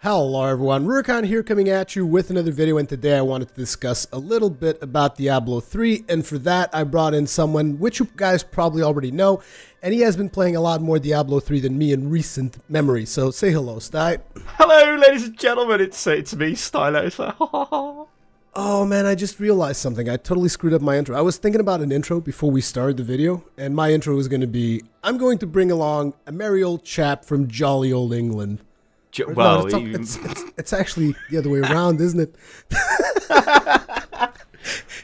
Hello everyone, Rurikhan here coming at you with another video, and today I wanted to discuss a little bit about Diablo 3, and for that I brought in someone which you guys probably already know, and he has been playing a lot more Diablo 3 than me in recent memory, so say hello, Sty. Hello ladies and gentlemen, it's me, Stylosa. Oh man, I just realized something. I totally screwed up my intro. I was thinking about an intro before we started the video, and my intro was going to be, I'm going to bring along a merry old chap from jolly old England. Well, no, it's actually the other way around, isn't it?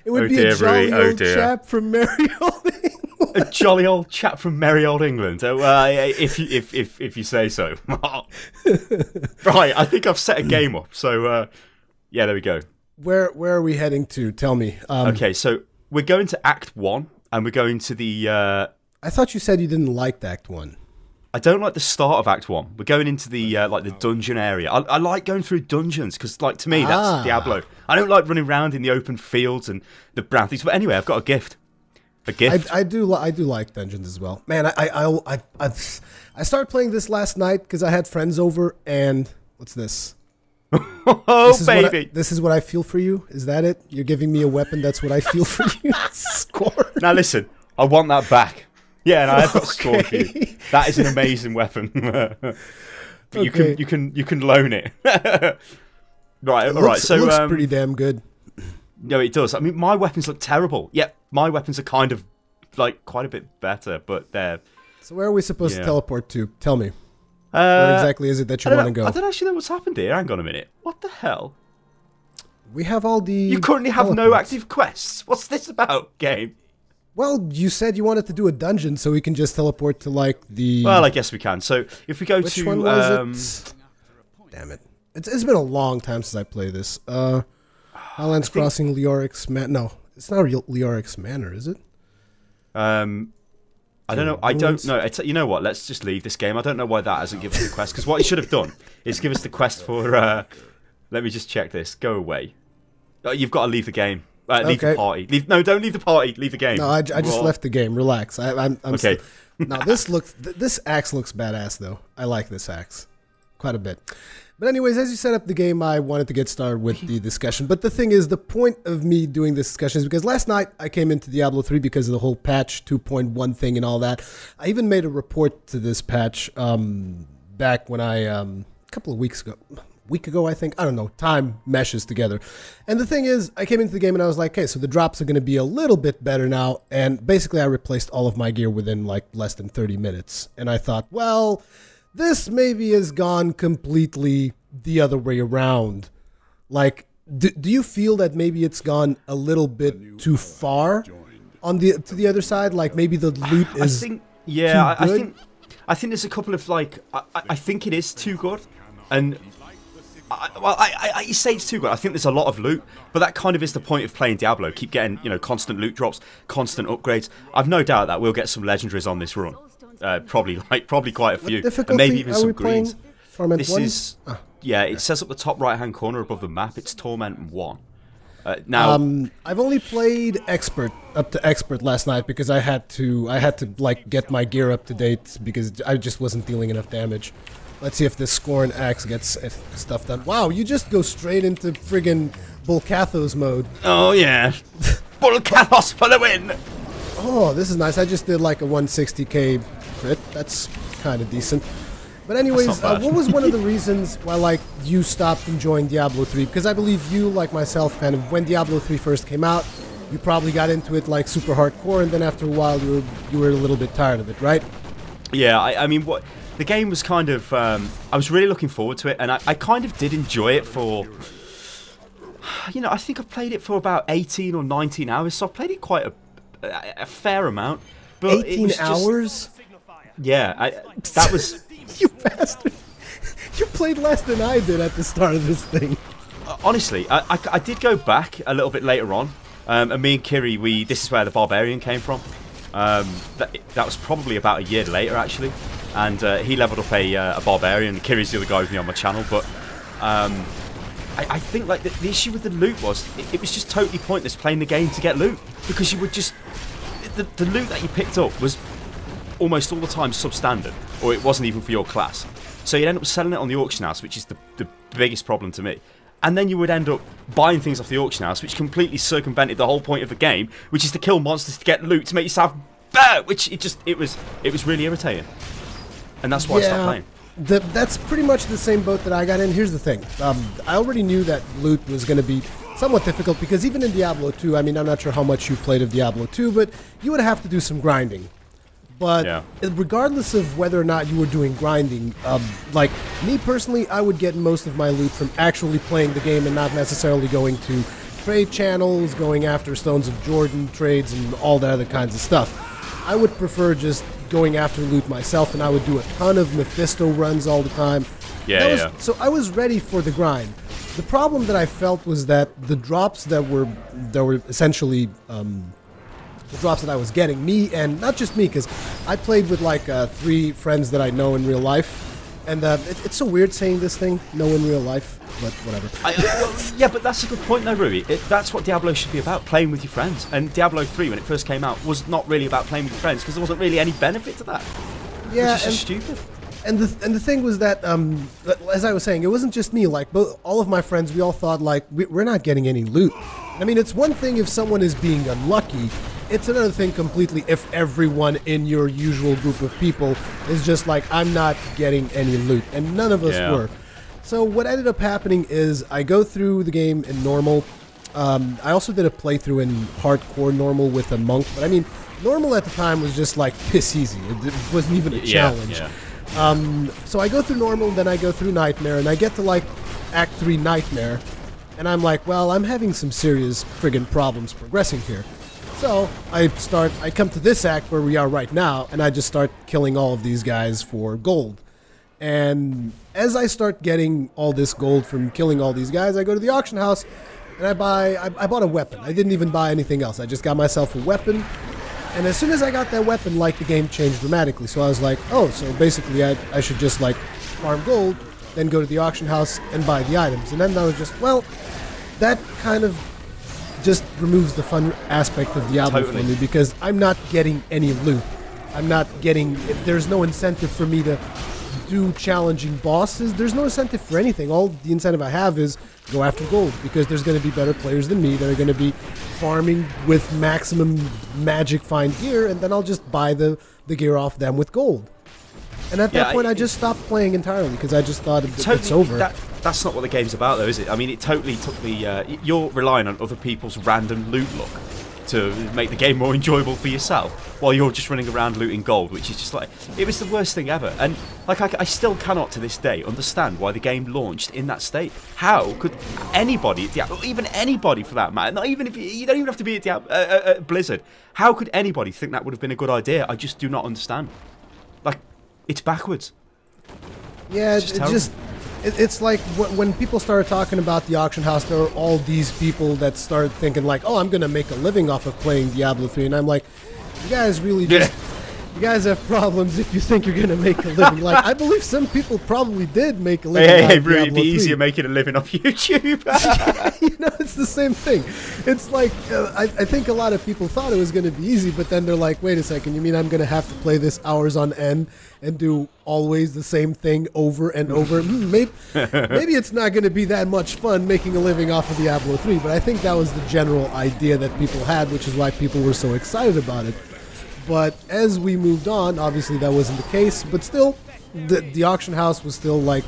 It would be a jolly old chap from merry old England. A jolly old chap from merry old England. If you say so. Right, I think I've set a game up. So yeah, there we go. Where are we heading to? Tell me. Okay, so we're going to Act 1, and we're going to the... I thought you said you didn't like Act 1. I don't like the start of Act 1. We're going into the like the dungeon area. I like going through dungeons because, like, to me, that's Diablo. I don't like running around in the open fields and the brown things. But anyway, I've got a gift. A gift. I do like dungeons as well. Man, I started playing this last night because I had friends over, and what's this? Oh, baby! This is what I feel for you. Is that it? You're giving me a weapon. That's what I feel for you. Score. Now listen, I want that back. Yeah, and I've got a score for you. That is an amazing weapon. But you can loan it. Right, all right. So it looks pretty damn good. No, it does. I mean, my weapons look terrible. Yeah, my weapons are kind of like quite a bit better, but they're. So where are we supposed to teleport to? Tell me. Where exactly is it that you want to go? I don't actually know what's happened here. Hang on a minute. What the hell? We have all the. You currently have no active quests. What's this about, game? Well, you said you wanted to do a dungeon, so we can just teleport to, like, the... Well, I guess we can. So, if we go Which to... one was it? Damn it. It's been a long time since I played this. Highlands Crossing, Leoric's Manor... No, it's not Leoric's Manor, is it? I don't know. I don't know. You know what? Let's just leave this game. I don't know why that hasn't given us the quest, because what he should have done is give us the quest for... let me just check this. Go away. You've got to leave the game. Leave the party. No, don't leave the party. Leave the game. No, I just left the game. Relax. I'm okay. Now this axe looks badass though. I like this axe quite a bit. But anyways, as you set up the game, I wanted to get started with the discussion. But the thing is, the point of me doing this discussion is because last night I came into Diablo 3 because of the whole patch 2.1 thing and all that. I even made a report to this patch back when I a couple of weeks ago. Week ago, I think. I don't know. Time meshes together. And the thing is, I came into the game and I was like, okay, so the drops are going to be a little bit better now. And basically, I replaced all of my gear within like less than 30 minutes. And I thought, well, this maybe has gone completely the other way around. Like, do you feel that maybe it's gone a little bit too far on to the other side? Like maybe the loot is too good? I think there's a couple of like, I think it is too good. And... you say it's too good. I think there's a lot of loot, but that kind of is the point of playing Diablo. Keep getting, constant loot drops, constant upgrades. I've no doubt that we'll get some legendaries on this run. Probably quite a few, and maybe even some greens. It says up the top right-hand corner above the map. It's Torment 1. Now, I've only played expert up to expert last night because I had to like get my gear up to date because I just wasn't dealing enough damage. Let's see if this Scorn Axe gets stuff done. Wow, you just go straight into friggin' Bulkathos mode. Oh, yeah. Bulkathos for the win! Oh, this is nice. I just did like a 160k crit. That's kind of decent. But anyways, what was one of the reasons why, like, you stopped enjoying Diablo 3? Because I believe you, like myself, kind of, when Diablo 3 first came out, you probably got into it, like, super hardcore, and then after a while, you were a little bit tired of it, right? Yeah, I mean, what... The game was kind of, I was really looking forward to it, and I kind of did enjoy it for, I think I played it for about 18 or 19 hours, so I played it quite a fair amount. But 18 hours? Yeah, that was... You bastard. You played less than I did at the start of this thing. Honestly, I did go back a little bit later on, and me and Kiri, this is where the Barbarian came from. That was probably about a year later, actually. And he leveled up a Barbarian. Kiri's the other guy with me on my channel. But I think like the issue with the loot was it was just totally pointless playing the game to get loot. Because you would just... The loot that you picked up was almost all the time substandard. Or it wasn't even for your class. So you'd end up selling it on the auction house, which is the the biggest problem to me. And then you would end up buying things off the auction house, which completely circumvented the whole point of the game, which is to kill monsters to get loot to make yourself better. Which it was really irritating, and that's why I stopped playing. That's pretty much the same boat that I got in. Here's the thing. I already knew that loot was going to be somewhat difficult because even in Diablo 2, I mean, I'm not sure how much you played of Diablo 2, but you would have to do some grinding. But regardless of whether or not you were doing grinding, like me personally, I would get most of my loot from actually playing the game and not necessarily going to trade channels, going after Stones of Jordan trades and all that other kinds of stuff. I would prefer just going after loot myself, and I would do a ton of Mephisto runs all the time. So I was ready for the grind. The problem that I felt was that the drops that were essentially the drops that I was getting, me and not just me, because I played with like 3 friends that I know in real life, and it's so weird saying this thing, know in real life, but whatever. Yeah, but that's a good point though, Rui. That's what Diablo should be about, playing with your friends. And Diablo 3, when it first came out, was not really about playing with your friends, because there wasn't really any benefit to that. Yeah, which is just stupid. And the thing was that, as I was saying, it wasn't just me. Like, all of my friends, we all thought, like, we're not getting any loot. I mean, it's one thing if someone is being unlucky. It's another thing completely if everyone in your usual group of people is just like, I'm not getting any loot. And none of us were. So what ended up happening is I go through the game in normal. I also did a playthrough in hardcore normal with a monk. But, I mean, normal at the time was just, like, piss easy. It wasn't even a challenge. So I go through normal, then I go through Nightmare, and I get to like Act 3 Nightmare, and I'm like, well, I'm having some serious friggin' problems progressing here. So I come to this act where we are right now, and I just start killing all of these guys for gold. And as I start getting all this gold from killing all these guys, I go to the auction house, and I bought a weapon. I didn't even buy anything else. I just got myself a weapon. And as soon as I got that weapon, like, the game changed dramatically. So I was like, oh, so basically I should just, like, farm gold, then go to the auction house and buy the items. And then I was just, well, that kind of just removes the fun aspect of Diablo for me, because I'm not getting any loot. I'm not getting, there's no incentive for me to do challenging bosses. There's no incentive for anything. All the incentive I have is go after gold, because there's going to be better players than me that are going to be farming with maximum magic find gear, and then I'll just buy the gear off them with gold. And at that point, I just stopped playing entirely, because I just thought it's over. That's not what the game's about, though, is it? I mean, it totally took the... you're relying on other people's random loot luck to make the game more enjoyable for yourself, while you're just running around looting gold, which is just like... It was the worst thing ever. And like, I still cannot, to this day, understand why the game launched in that state. How could anybody at Diablo, or even anybody for that matter, not even if you don't even have to be at Diablo, Blizzard, how could anybody think that would have been a good idea? I just do not understand. Like, it's backwards. Yeah, it's like when people started talking about the auction house, there were all these people that started thinking like, oh, I'm going to make a living off of playing Diablo 3. And I'm like, you guys really just... You guys have problems if you think you're going to make a living. Like, I believe some people probably did make a living off Diablo 3. It'd be easier making a living off YouTube. You know, it's the same thing. It's like, I think a lot of people thought it was going to be easy, but then they're like, wait a second, you mean I'm going to have to play this hours on end and do always the same thing over and over? Maybe it's not going to be that much fun making a living off of Diablo 3, but I think that was the general idea that people had, which is why people were so excited about it. But as we moved on, obviously that wasn't the case, but still, the auction house was still, like,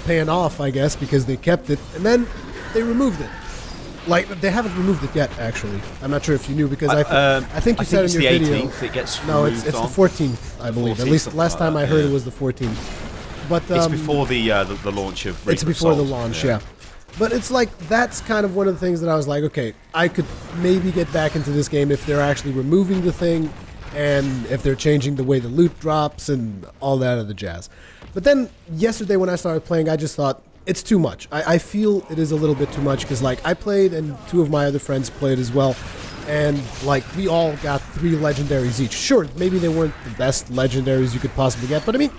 paying off, I guess, because they kept it, and then they removed it. Like, they haven't removed it yet, actually. I'm not sure if you knew, because I think you said in your video... It's the 18th it gets No, it's the 14th, I believe. At least last time I heard it was the 14th. But it's before the launch of Reaper It's before of the Souls, launch, yeah. But it's like, that's kind of one of the things that I was like, okay, I could maybe get back into this game if they're actually removing the thing, and if they're changing the way the loot drops and all that other jazz. But then yesterday when I started playing, I just thought, it's too much. I feel it is a little bit too much, because like I played and 2 of my other friends played as well, and like we all got 3 legendaries each. Sure, maybe they weren't the best legendaries you could possibly get, but I mean,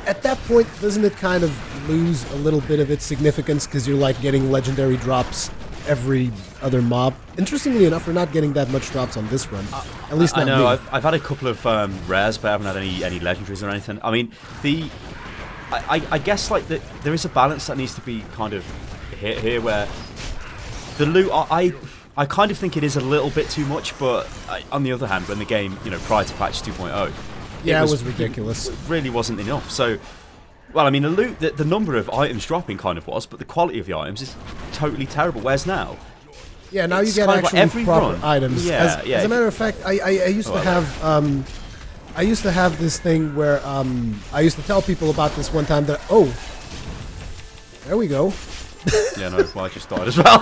at that point, doesn't it kind of lose a little bit of its significance, because you're like getting legendary drops every other mob? Interestingly enough, we're not getting that much drops on this run. At least not I know. me. I've had a couple of rares, but I haven't had any legendaries or anything. I mean, I guess like there is a balance that needs to be kind of hit here, where the loot, I kind of think it is a little bit too much, but on the other hand, when the game, you know, prior to patch 2.0, yeah, it was ridiculous. It really wasn't enough. So, well, I mean, the loot, the number of items dropping kind of was, but the quality of the items is totally terrible. Whereas now, yeah, now you get actually every proper run, items. Yeah, As a matter of fact, I used to have I used to have this thing where I used to tell people about this one time that there we go. Yeah, no, well, I just died as well.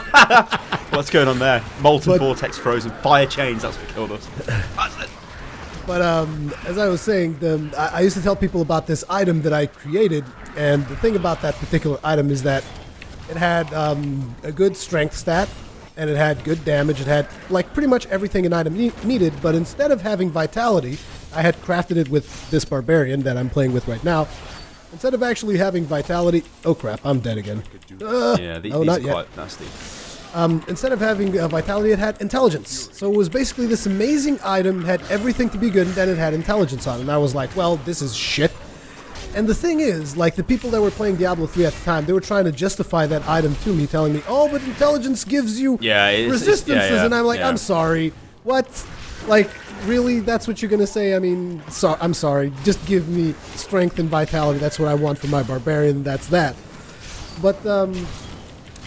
What's going on there? Molten vortex, frozen fire chains. That's what killed us. But as I was saying, I used to tell people about this item that I created, and the thing about that particular item is that it had a good strength stat, and it had good damage. It had like pretty much everything an item needed, but instead of having vitality, I had crafted it with this barbarian that I'm playing with right now. Instead of actually having vitality, oh crap, I'm dead again. Yeah, these are quite nasty. Instead of having vitality, it had intelligence. So it was basically this amazing item, had everything to be good, and then it had intelligence on it. And I was like, well, this is shit. And the thing is, like, the people that were playing Diablo 3 at the time, they were trying to justify that item to me, telling me, oh, but intelligence gives you resistances. And I'm like, I'm sorry. What? Like, really? That's what you're going to say? I mean, I'm sorry. Just give me strength and vitality. That's what I want for my barbarian. That's that. But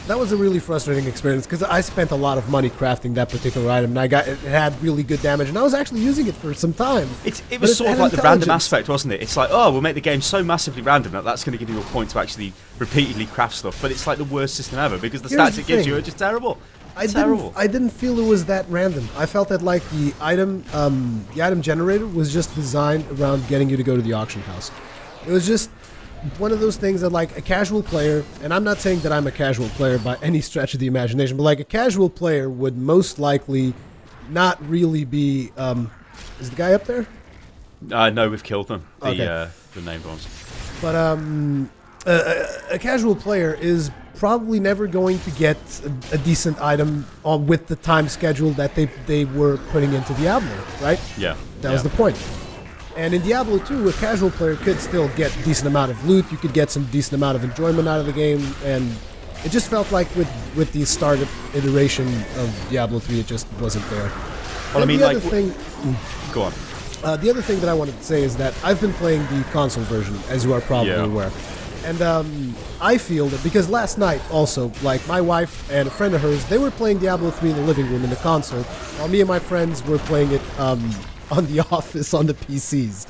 that was a really frustrating experience because I spent a lot of money crafting that particular item, and it had really good damage, and I was actually using it for some time. It was sort of like the random aspect, wasn't it? It's like, oh, we'll make the game so massively random that that's going to give you a point to actually repeatedly craft stuff, but it's like the worst system ever because the stats it gives you are just terrible. I didn't feel it was that random. I felt that like the item generator was just designed around getting you to go to the auction house. It was just one of those things that like a casual player, and I'm not saying that I'm a casual player by any stretch of the imagination, but like a casual player would most likely not really be. Is the guy up there? No, we've killed them. Okay. The named ones. But a casual player is probably never going to get a decent item with the time schedule that they were putting into Diablo, right? Yeah. That was the point. And in Diablo 2, a casual player could still get a decent amount of loot. You could get some decent amount of enjoyment out of the game, and it just felt like with the startup iteration of Diablo 3, it just wasn't there. Well, I mean, the other thing, go on. The other thing that I wanted to say is that I've been playing the console version, as you are probably aware. And I feel that because last night also, like my wife and a friend of hers, they were playing Diablo 3 in the living room in the console, while me and my friends were playing it on the office on the PCs.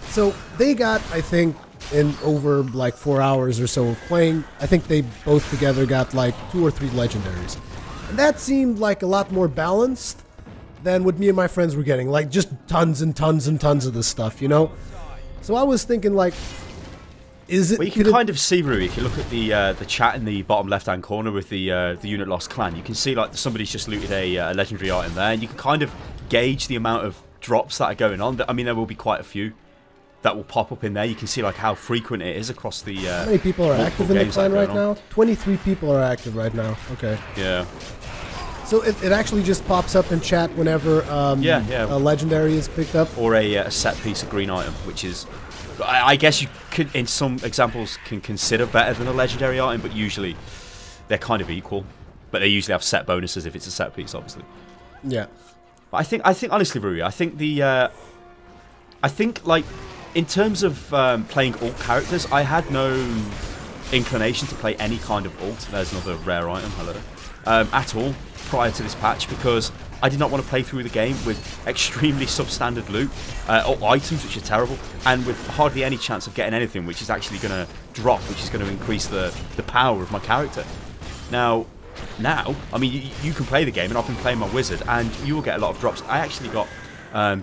So they got, I think, in over like 4 hours or so of playing, I think they both together got like 2 or 3 legendaries. And that seemed like a lot more balanced than what me and my friends were getting. Like just tons and tons and tons of this stuff, you know? So I was thinking like, is it... Well, you can kind of see, Rui, if you look at the chat in the bottom left-hand corner with the Unit Lost clan, you can see like somebody's just looted a legendary item there, and you can kind of gauge the amount of drops that are going on. I mean, there will be quite a few that will pop up in there. You can see like how frequent it is across the... how many people are active in the clan right now? 23 people are active right now. Okay. Yeah. So it actually just pops up in chat whenever a legendary is picked up? Or a set piece of green item, which is... I guess you could, in some examples, can consider better than a legendary item, but usually they're kind of equal. But they usually have set bonuses if it's a set piece, obviously. Yeah. But I think honestly, Rui, I think like in terms of playing alt characters, I had no inclination to play any kind of alt. There's another rare item. Hello. At all prior to this patch, because I did not want to play through the game with extremely substandard loot, or items which are terrible, and with hardly any chance of getting anything which is actually going to drop, which is going to increase the power of my character. Now, I mean, you can play the game, and I've been playing my wizard, and you will get a lot of drops. I actually got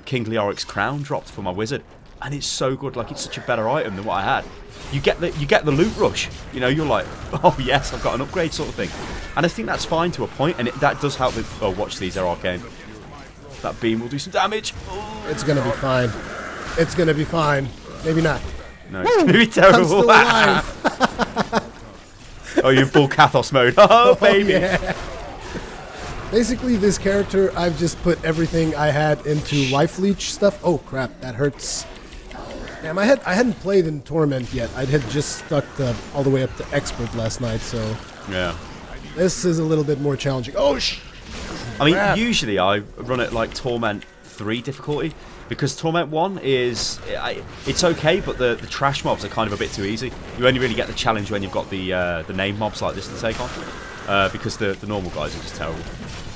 King Leoric's crown dropped for my wizard, and it's so good. Like, it's such a better item than what I had. You get the loot rush. You know, you're like, oh yes, I've got an upgrade sort of thing. And I think that's fine to a point, and that does help with... Oh, watch these, they're arcane. That beam will do some damage. Oh, it's going to be fine. It's going to be fine. Maybe not. No, it's going to be terrible. I'm still alive. Oh, you're in full Kathos mode. Oh, baby. Yeah. Basically, this character, I've just put everything I had into life leech stuff. Oh, crap, that hurts. Damn, I hadn't played in Torment yet. I had just stuck all the way up to Expert last night, so yeah. This is a little bit more challenging. Oh, I mean, usually I run it like Torment 3 difficulty, because Torment 1 is... it's okay, but the trash mobs are kind of a bit too easy. You only really get the challenge when you've got the name mobs like this to take on, because the normal guys are just terrible.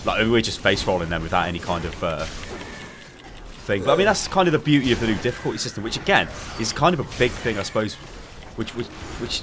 Like, we're just face rolling them without any kind of thing. But I mean, that's kind of the beauty of the new difficulty system, which again is kind of a big thing, I suppose, which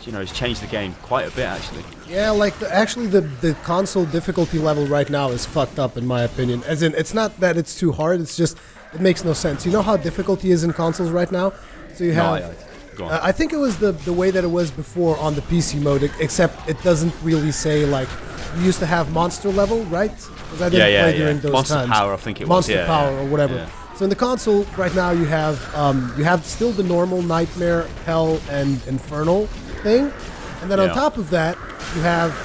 you know has changed the game quite a bit actually. Yeah, like actually the console difficulty level right now is fucked up in my opinion. As in, it's not that it's too hard; it's just it makes no sense. You know how difficulty is in consoles right now? So you have. Go on. I think it was the way that it was before on the PC mode, except it doesn't really say like you used to have monster level, right? Because I didn't play during those Monster times. Power, I think it was. Monster Power or whatever. Yeah. So in the console right now you have still the normal Nightmare, Hell, and Infernal thing, and then on top of that you have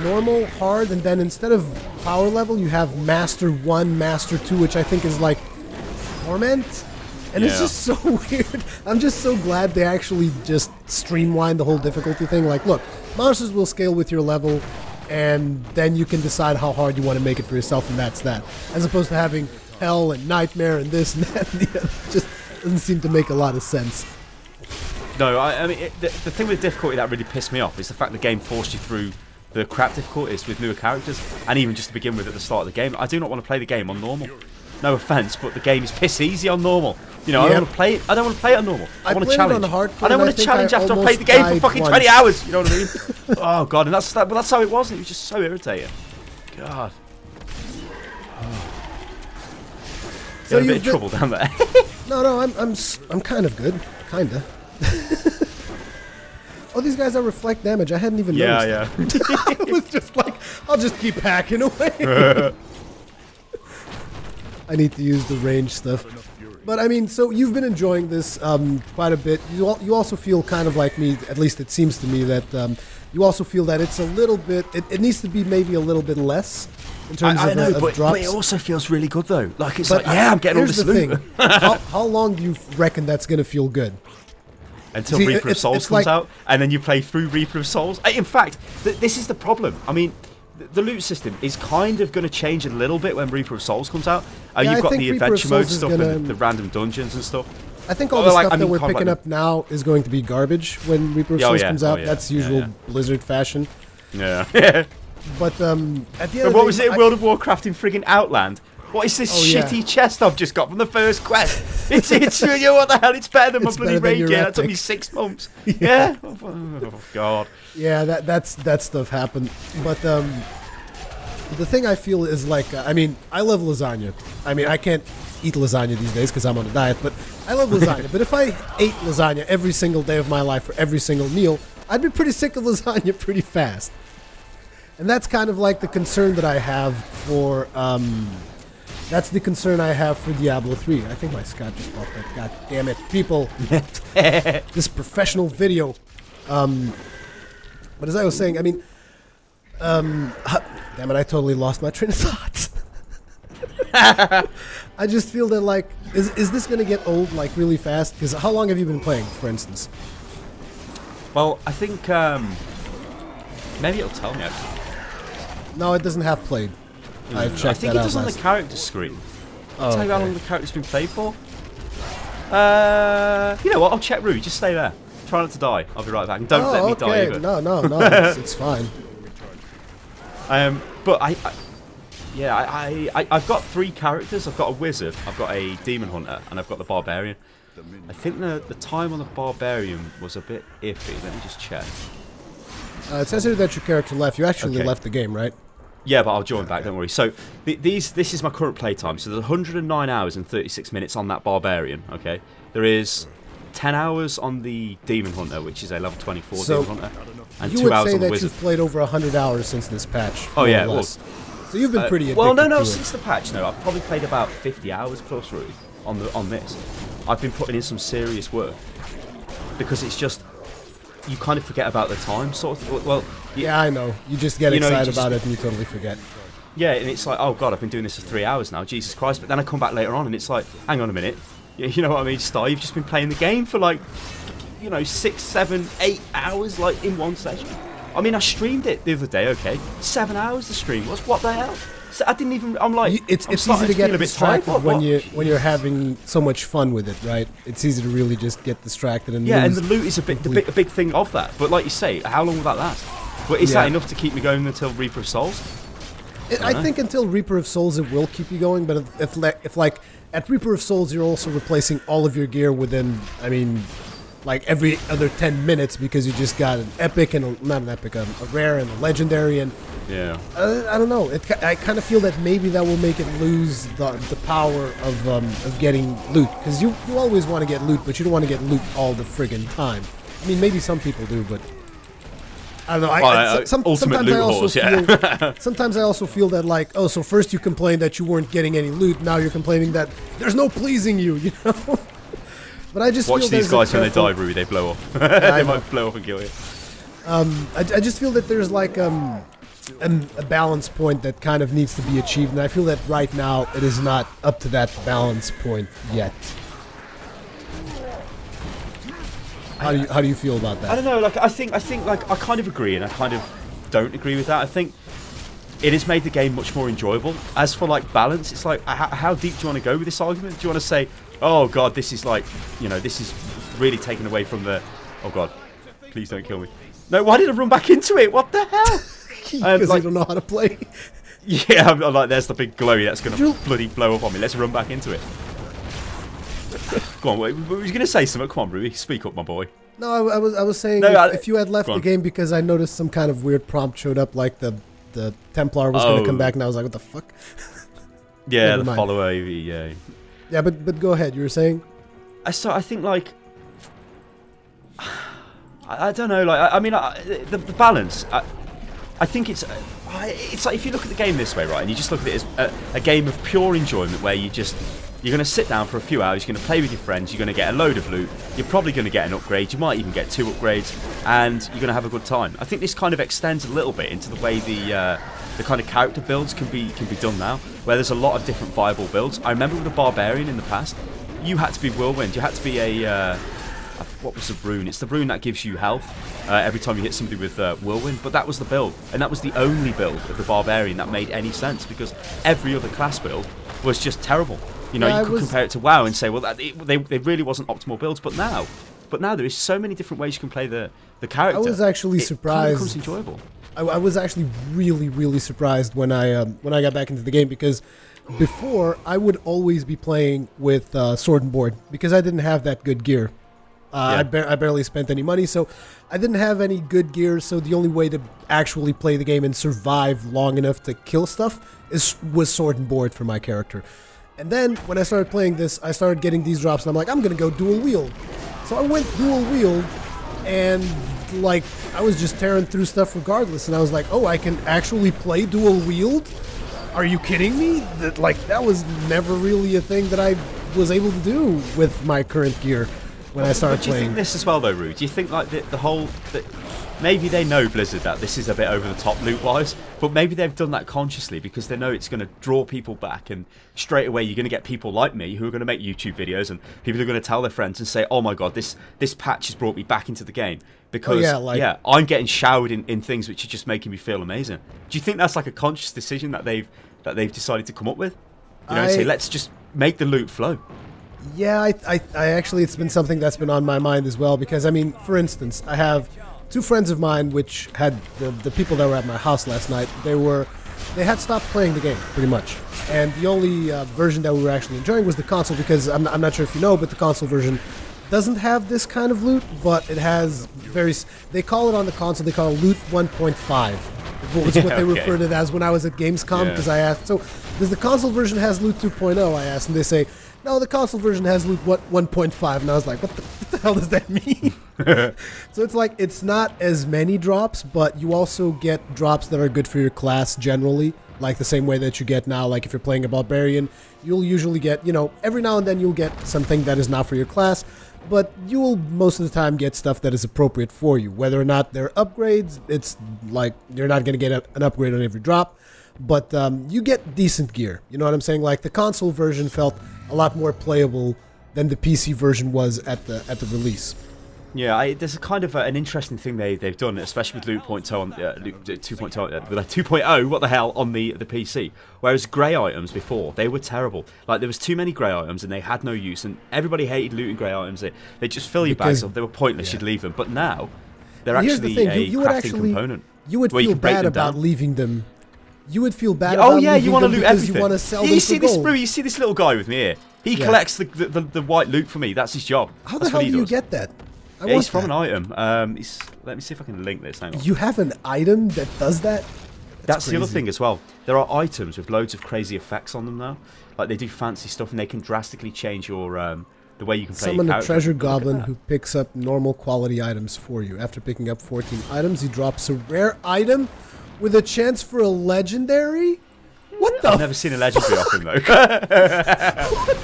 normal, hard, and then instead of power level you have Master 1, Master 2, which I think is like Torment. And it's just so weird. I'm just so glad they actually just streamlined the whole difficulty thing. Like, look, monsters will scale with your level, and then you can decide how hard you want to make it for yourself, and that's that. As opposed to having Hell and Nightmare and this and that and the other. Just doesn't seem to make a lot of sense. No, I mean, the thing with difficulty that really pissed me off is the fact the game forced you through the crap difficulties with newer characters, and even just to begin with at the start of the game. I do not want to play the game on normal. No offense, but the game is piss easy on normal. You know, I don't want to play it. I don't want to play it on normal. I want to challenge. I don't want to challenge after I played the game for fucking 20 hours. You know what I mean? Oh god, and that's how it was. And it was just so irritating. God. So you're in a bit of trouble down there. No, I'm kind of good, kinda. Oh, these guys are reflect damage. I hadn't even noticed. Yeah. I was just like, I'll just keep hacking away. I need to use the range stuff. But I mean, so you've been enjoying this quite a bit. You also feel kind of like me, at least it seems to me, that you also feel that it's a little bit, it needs to be maybe a little bit less in terms of drops. But it also feels really good though. Like it's I'm getting all this loot. How long do you reckon that's going to feel good? Until Reaper of Souls comes out, and then you play through Reaper of Souls. In fact, this is the problem. I mean, the loot system is kind of going to change a little bit when Reaper of Souls comes out. You've got the adventure mode stuff and the random dungeons and stuff. I think all the stuff that we're picking up now is going to be garbage when Reaper of Souls comes out. That's usual Blizzard fashion. Yeah. But at the end of the day, what was it in World of Warcraft in friggin' Outland? What is this shitty chest I've just got from the first quest? It's you know what the hell? It's better than my bloody raid gear. That took me 6 months. Yeah. Oh god. Yeah, that stuff happened. But the thing I feel is like, I mean, I love lasagna. I mean, I can't eat lasagna these days because I'm on a diet, but I love lasagna. But if I ate lasagna every single day of my life for every single meal, I'd be pretty sick of lasagna pretty fast. And that's kind of like the concern that I have for. That's the concern I have for Diablo 3. I think my Scott just popped up. God damn it, people! This professional video. But as I was saying, I mean, damn it, I totally lost my train of thought. I just feel that, like, is this going to get old, like, really fast? Because how long have you been playing, for instance? Well, I think, maybe it'll tell me, actually. No, it doesn't have played. I checked that out. I think it does on the character screen. I'll tell you how long the character's been played for. You know what, I'll check Rui, just stay there. Try not to die. I'll be right back. And don't let me die either. No, it's fine. But I've got 3 characters. I've got a wizard, I've got a demon hunter, and I've got the barbarian. I think the time on the barbarian was a bit iffy. Let me just check. It says here that your character left. You actually left the game, right? Yeah, but I'll join back, don't worry. So, this is my current playtime. So, there's 109 hours and 36 minutes on that Barbarian, okay? There is 10 hours on the Demon Hunter, which is a level 24 Demon Hunter, and 2 hours on the Wizard. You would say that you've played over 100 hours since this patch. Oh, yeah, well. So, you've been pretty addicted well, no, to it. since the patch, no. I've probably played about 50 hours plus, really, on this. I've been putting in some serious work. Because it's just... You kind of forget about the time, sort of. Well, yeah, I know. You just get excited about it and you totally forget. Yeah, and it's like, oh god, I've been doing this for 3 hours now, Jesus Christ. But then I come back later on and it's like, hang on a minute, You know what I mean? Star, you've just been playing the game for like, you know, 6, 7, 8 hours, like in one session. I mean, I streamed it the other day. Okay, 7 hours to stream. What the hell? So I didn't even. I'm like, it's easy to get distracted when you're having so much fun with it, right? It's easy to really just get distracted and and the loot is a big thing of that. But like you say, how long will that last? Well, is that enough to keep me going until Reaper of Souls? I think until Reaper of Souls it will keep you going, but if like at Reaper of Souls you're also replacing all of your gear within, I mean, like every other 10 minutes because you just got an epic and not an epic, a rare and a legendary, and I don't know. I kind of feel that maybe that will make it lose the power of getting loot, because you always want to get loot, but you don't want to get loot all the friggin' time. I mean, maybe some people do, but I don't know. Sometimes I also feel that, like, oh, so first you complained that you weren't getting any loot, now you're complaining that there's no pleasing you, you know? But I just watch feel these guys when they die, Rui. They blow up. They might blow up and kill you. I just feel that there's like a balance point that kind of needs to be achieved, and I feel that right now it is not up to that balance point yet. How do you feel about that? I don't know. Like I think like I kind of agree, and I kind of don't agree with that. I think it has made the game much more enjoyable. As for like balance, it's like how deep do you want to go with this argument? Do you want to say, oh god, this is like, you know, this is really taken away from the, oh god, please don't kill me. No, why did I run back into it? What the hell? Because like, you don't know how to play. Yeah, I'm like, there's the big glowy that's going to bloody blow up on me. Let's run back into it. Go on, were you going to say something? Come on, Rui, speak up, my boy. No, I was saying, if you had left the game, because I noticed some kind of weird prompt showed up, like the Templar was going to come back, and I was like, what the fuck? Yeah, the follower, yeah. Yeah, but go ahead. You were saying? I think like I don't know. Like I mean, the balance. I think it's like if you look at the game this way, right, and you just look at it as a game of pure enjoyment, where you're going to sit down for a few hours, you're going to play with your friends, you're going to get a load of loot, you're probably going to get an upgrade, you might even get 2 upgrades, and you're going to have a good time. I think this kind of extends a little bit into the way the kind of character builds can be done now, where there's a lot of different viable builds. I remember with the Barbarian in the past, you had to be Whirlwind, you had to be a what was the rune? It's the rune that gives you health every time you hit somebody with Whirlwind, but that was the build, and that was the only build of the Barbarian that made any sense, because every other class build was just terrible. You know, you could compare it to WoW and say, well, they really wasn't optimal builds, but now there is so many different ways you can play the character. I was actually surprised. It becomes enjoyable. I was actually really surprised when I got back into the game, because before I would always be playing with sword and board, because I didn't have that good gear. I barely spent any money, so I didn't have any good gear, so the only way to actually play the game and survive long enough to kill stuff was sword and board for my character. And then when I started playing this, I started getting these drops, and I'm like, I'm gonna go dual wield. So I went dual wield, and like I was just tearing through stuff regardless, and I was like, oh, I can actually play dual wield? Are you kidding me? That was never really a thing that I was able to do with my current gear when I started playing. Do you think this as well, though, Rue? Do you think like the whole maybe they know, Blizzard, that this is a bit over the top loot-wise, but maybe they've done that consciously because they know it's going to draw people back, and straight away you're going to get people like me who are going to make YouTube videos, and people are going to tell their friends and say, oh my god, this patch has brought me back into the game, because I'm getting showered in things which are just making me feel amazing. Do you think that's like a conscious decision that they've decided to come up with? You know, say, let's just make the loot flow. Yeah, I actually, it's been something that's been on my mind as well, because I mean, for instance, I have 2 friends of mine which had the people that were at my house last night, they had stopped playing the game pretty much, and the only version that we were actually enjoying was the console, because I'm not sure if you know, but the console version doesn't have this kind of loot, but it has they call it on the console, they call it loot 1.5. Was what they referred to it as when I was at Gamescom, because I asked, so does the console version has loot 2.0? I asked, and they say, no, the console version has loot 1.5, and I was like, what the hell does that mean? So it's like, it's not as many drops, but you also get drops that are good for your class generally, like the same way that you get now, like if you're playing a Barbarian, you'll usually get, you know, every now and then you'll get something that is not for your class, but you will most of the time get stuff that is appropriate for you. Whether or not they're upgrades, it's like you're not going to get an upgrade on every drop, but you get decent gear. You know what I'm saying? Like the console version felt a lot more playable than the PC version was at the release. Yeah, there's a kind of an interesting thing they've done, especially with Loot 2.0 on 2.0, what the hell, on the PC. Whereas grey items before, they were terrible. Like, there was too many grey items and they had no use, and everybody hated looting grey items. They just fill your bags up. They were pointless. You'd leave them. But now, they're actually a crafting component. You would feel bad about leaving them. You would feel bad. Oh yeah, you want to loot everything. You want to sell them you see for this, gold. bro, you see this little guy with me here. He collects the white loot for me. That's his job. How the hell do you get that? He's from an item. Let me see if I can link this. Hang on. You have an item that does that? That's the other thing as well. There are items with loads of crazy effects on them now. Like, they do fancy stuff, and they can drastically change your the way you can play. Summon a treasure goblin who picks up normal quality items for you. After picking up 14 items, he drops a rare item with a chance for a legendary. What the? I've never seen a legendary off him though. What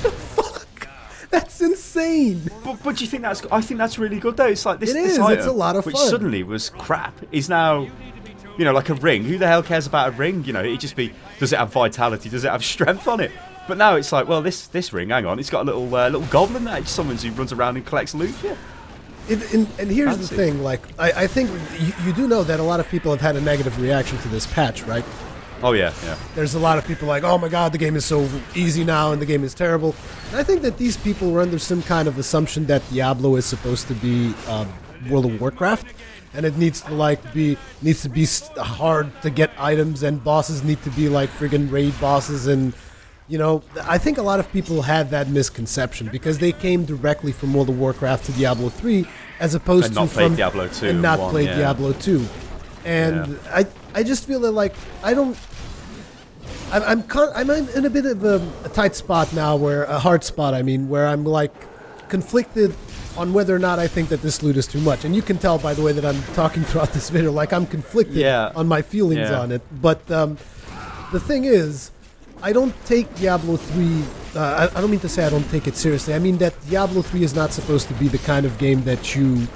the fuck? That's insane. But do you think that's? I think that's really good though. It's like this. It is. This item, it's a lot of which fun. suddenly was crap, is now, you know, like a ring. Who the hell cares about a ring? You know, it'd just be, does it have vitality? Does it have strength on it? But now it's like, well, this ring, hang on, it's got a little goblin there. It's someone who runs around and collects loot. Yeah. And here's the thing, like, I think you do know that a lot of people have had a negative reaction to this patch, right? Oh, yeah, yeah. There's a lot of people like, oh my god, the game is so easy now and the game is terrible. And I think that these people were under some kind of assumption that Diablo is supposed to be World of Warcraft. And it needs to be hard to get items, and bosses need to be like friggin' raid bosses. And you know, I think a lot of people had that misconception because they came directly from World of Warcraft to Diablo 3 as opposed to from Diablo 2 and not played Diablo 2. And I just feel that, like, I'm in a bit of a tight spot now, a hard spot, I mean, where I'm like conflicted on whether or not I think that this loot is too much. And you can tell by the way that I'm talking throughout this video, like I'm conflicted on my feelings on it. But the thing is, I don't take Diablo 3, I don't mean to say I don't take it seriously. I mean that Diablo 3 is not supposed to be the kind of game that you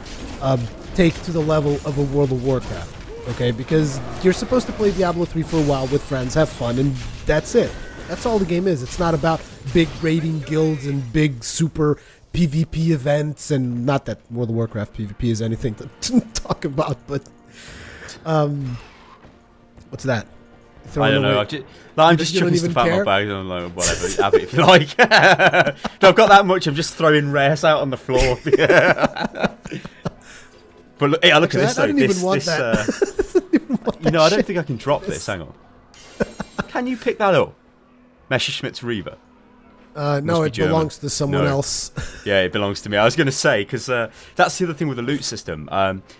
take to the level of a World of Warcraft. Okay, because you're supposed to play Diablo 3 for a while with friends, have fun, and that's it. That's all the game is. It's not about big raiding guilds and big super PvP events, and not that World of Warcraft PvP is anything to talk about, but what's that? I don't know. I'm just chucking stuff out my bag. I'm like, whatever, have it if you like. I've got that much. I'm just throwing rares out on the floor. But look, hey, look at this though. I don't even want that. You know, I don't think I can drop this. Hang on. Can you pick that up? Messerschmitt's Reaver. No, it belongs to someone else. Yeah, it belongs to me. I was going to say, because that's the other thing with the loot system.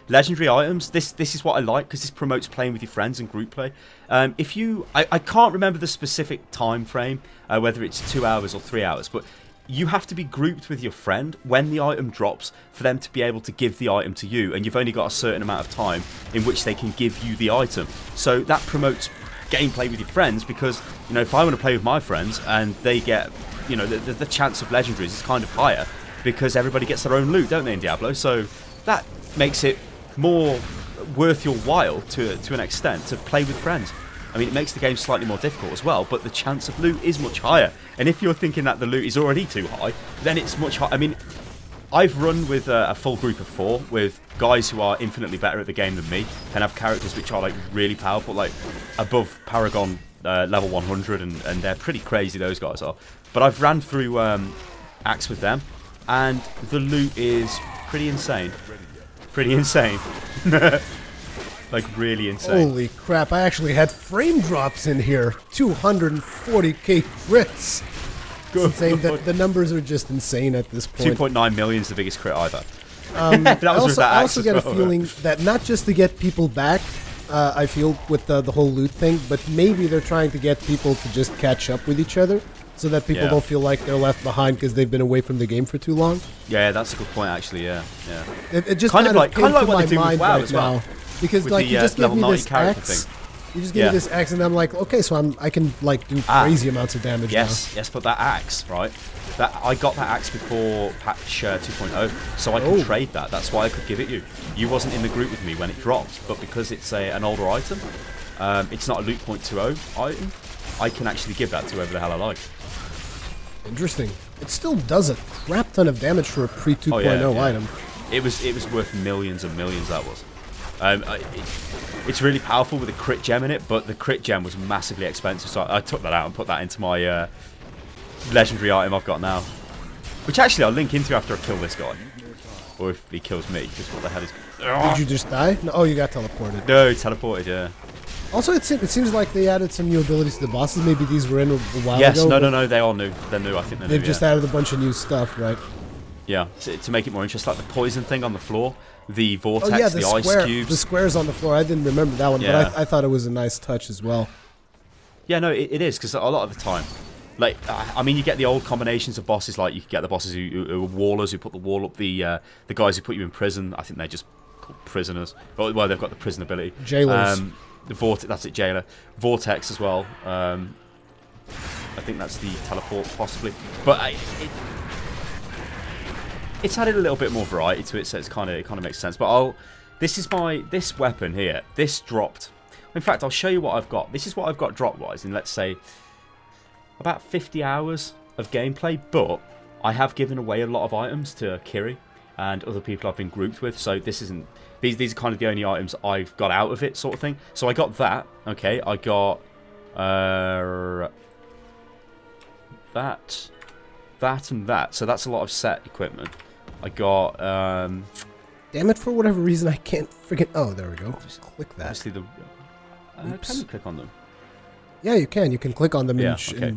Legendary items, this is what I like, because this promotes playing with your friends and group play. If you, I can't remember the specific time frame, whether it's 2 hours or 3 hours, but you have to be grouped with your friend when the item drops for them to be able to give the item to you, and you've only got a certain amount of time in which they can give you the item. So that promotes gameplay with your friends, because, you know, if I want to play with my friends and they get, you know, the chance of legendaries is kind of higher because everybody gets their own loot, don't they, in Diablo? So that makes it more worth your while to an extent to play with friends. I mean, it makes the game slightly more difficult as well, but the chance of loot is much higher. And if you're thinking that the loot is already too high, then it's much higher. I mean, I've run with a full group of 4 with guys who are infinitely better at the game than me and have characters which are like really powerful, like above Paragon level 100, and they're pretty crazy, those guys are. But I've ran through Axe with them, and the loot is pretty insane. Pretty insane. Like, really insane. Holy crap, I actually had frame drops in here. 240k crits. It's insane. The numbers are just insane at this point. 2.9 million is the biggest crit I've had. I also get a feeling that not just to get people back, I feel, with the whole loot thing, but maybe they're trying to get people to just catch up with each other so that people don't feel like they're left behind because they've been away from the game for too long. Yeah, that's a good point, actually, yeah. It just kind of like came to my mind right now. Because, like, you just gave me this axe. You just gave me this axe, and I'm like, okay, so I can, like, do crazy amounts of damage now. Yes, but that axe, right? I got that axe before patch 2.0, so I can trade that. That's why I could give it you. You wasn't in the group with me when it dropped, but because it's an older item, it's not a loot 0.20 item, I can actually give that to whoever the hell I like. Interesting. It still does a crap ton of damage for a pre-2.0 item. It was worth millions and millions, that was. It's really powerful with a crit gem in it, but the crit gem was massively expensive, so I took that out and put that into my legendary item I've got now. Which actually I'll link into after I kill this guy. Or if he kills me, because what the hell is... Did you just die? No, oh, you got teleported. No, teleported, yeah. Also, it seems like they added some new abilities to the bosses. Maybe these were in a while ago. Yes, no, they are new. They're new, I think they're new, They've just added a bunch of new stuff, right? Yeah, to make it more interesting, like the poison thing on the floor, the vortex, the ice cubes. The squares on the floor, I didn't remember that one, but I thought it was a nice touch as well. Yeah, no, it is, because a lot of the time, like, I mean, you get the old combinations of bosses, like you get the bosses who are wallers, who put the wall up, the guys who put you in prison, I think they're just called prisoners. Well, they've got the prison ability. Jailers. The vortex, that's it, jailer. Vortex as well. I think that's the teleport, possibly. But it's added a little bit more variety to it, so it kind of makes sense. But this weapon here, this dropped. In fact, I'll show you what I've got. This is what I've got drop-wise in, let's say, about 50 hours of gameplay. But I have given away a lot of items to Kiri and other people I've been grouped with, so this isn't. These are kind of the only items I've got out of it, sort of thing. So I got that. Okay, I got that, and that. So that's a lot of set equipment. I got. Damn it! For whatever reason, I can't freaking. Oh, there we go. Just click that. Obviously, can you click on them? Yeah, you can. You can click on them. Yeah. Okay.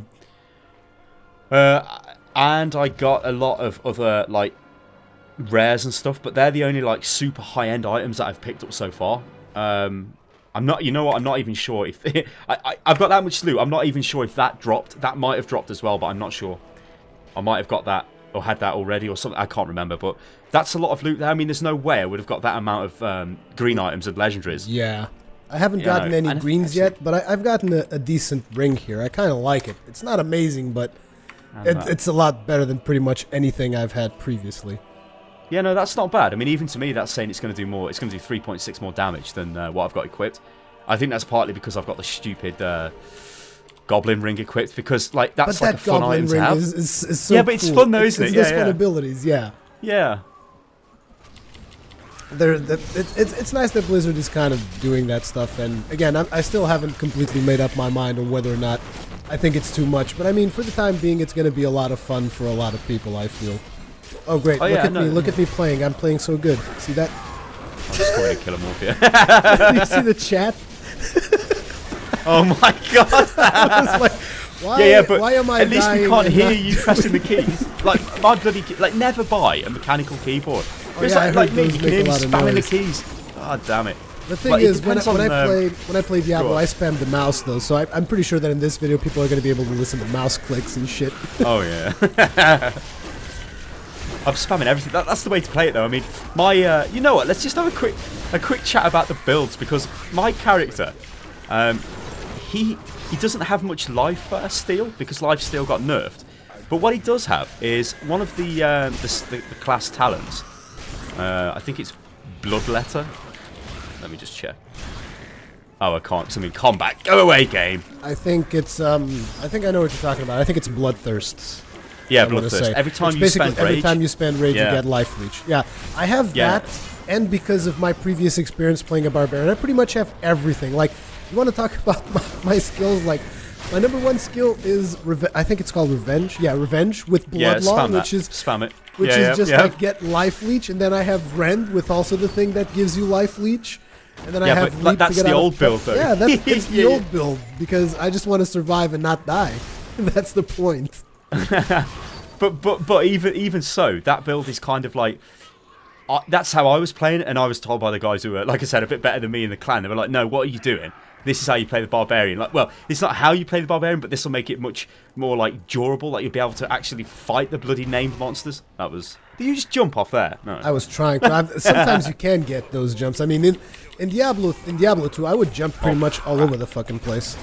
And I got a lot of other like rares and stuff, but they're the only like super high-end items that I've picked up so far. I'm not, you know what, I'm not even sure if I've got that much loot. I'm not even sure if that dropped. That might have dropped as well, but I'm not sure. I might have got that or had that already or something. I can't remember, but that's a lot of loot there. I mean, there's no way I would have got that amount of green items and legendaries. Yeah, I haven't gotten any greens yet, but I've gotten a decent ring here. I kind of like it. It's not amazing, but it's a lot better than pretty much anything I've had previously. Yeah, no, that's not bad. I mean, even to me, that's saying it's going to do more. It's going to do 3.6 more damage than what I've got equipped. I think that's partly because I've got the stupid goblin ring equipped. Because like that's like a fun item to have. Is so yeah, but it's fun though, isn't it? There's fun abilities. Yeah. Yeah. It's nice that Blizzard is kind of doing that stuff. And again, I still haven't completely made up my mind on whether or not I think it's too much. But I mean, for the time being, it's going to be a lot of fun for a lot of people, I feel. Oh great! Look at me playing. I'm playing so good. See that? I'm just going to kill him off here. You see the chat? Oh my god! I was like, why am I at least we can't hear you pressing the it? keys. Like my bloody like never buy a mechanical keyboard. Oh, it's yeah, like me, you can hear me spamming the noise. keys. God damn it! The thing is, when I play Diablo, I spam the mouse though, so I'm pretty sure that in this video people are going to be able to listen to mouse clicks and shit. Oh yeah. I'm spamming everything. That's the way to play it, though. I mean, my you know what? Let's just have a quick chat about the builds because my character, he doesn't have much life steal because life steal got nerfed. But what he does have is one of the class talents. I think it's Bloodletter. Let me just check. Oh, I can't. Something combat. Go away, game. I think it's I think I know what you're talking about. I think it's Bloodthirst. Yeah, Bloodthirst. Every time you spend rage, every time you spend rage, you get life leech. Yeah, I have that, and because of my previous experience playing a barbarian, I pretty much have everything. Like, you want to talk about my skills? Like, my number one skill is I think it's called Revenge. Yeah, Revenge with Bloodlaw, which is spam it. Which is just like get life leech, and then I have Rend with also the thing that gives you life leach. And then I have but that's the old build, though. Yeah, that's the old build because I just want to survive and not die. That's the point. but even so, that build is kind of like that's how I was playing it, and I was told by the guys who were, like I said, a bit better than me in the clan. They were like, "No, what are you doing? This is how you play the barbarian." Like, well, it's not how you play the barbarian, but this will make it much more like durable. Like you'll be able to actually fight the bloody named monsters. That was. Did you just jump off there? No. I was trying to. Sometimes you can get those jumps. I mean, in Diablo 2, I would jump pretty much all over the fucking place.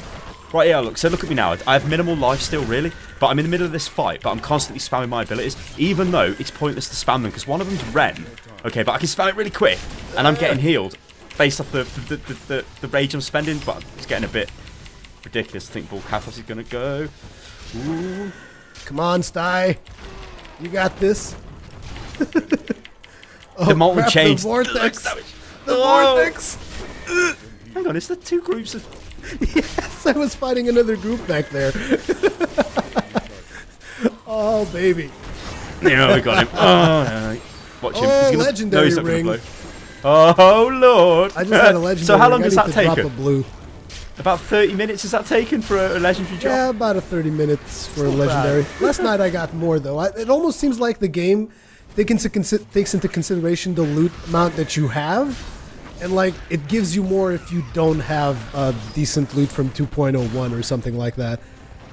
Right, yeah, look. So look at me now. I have minimal life still, really. But I'm in the middle of this fight, but I'm constantly spamming my abilities, even though it's pointless to spam them, because one of them's Ren. Okay, but I can spam it really quick, and I'm getting healed based off the rage I'm spending, but it's getting a bit ridiculous. I think Bull Kathos is going to go. Ooh. Come on, Sty. You got this. The molten crap, chains. The vortex. The vortex. Hang on, is there two groups of... Yes, I was fighting another group back there. Oh, baby. Yeah, we got him. Oh, watch him. Oh, He's gonna, legendary no, he's not gonna ring. blow. Oh, Lord. I just had a legendary So how long ring. does I that need to take? drop a blue. About 30 minutes has that taken for a legendary drop? Yeah, about a 30 minutes for a legendary. Last night I got more, though. It almost seems like the game takes into consideration the loot amount that you have. And, like, it gives you more if you don't have a decent loot from 2.01 or something like that.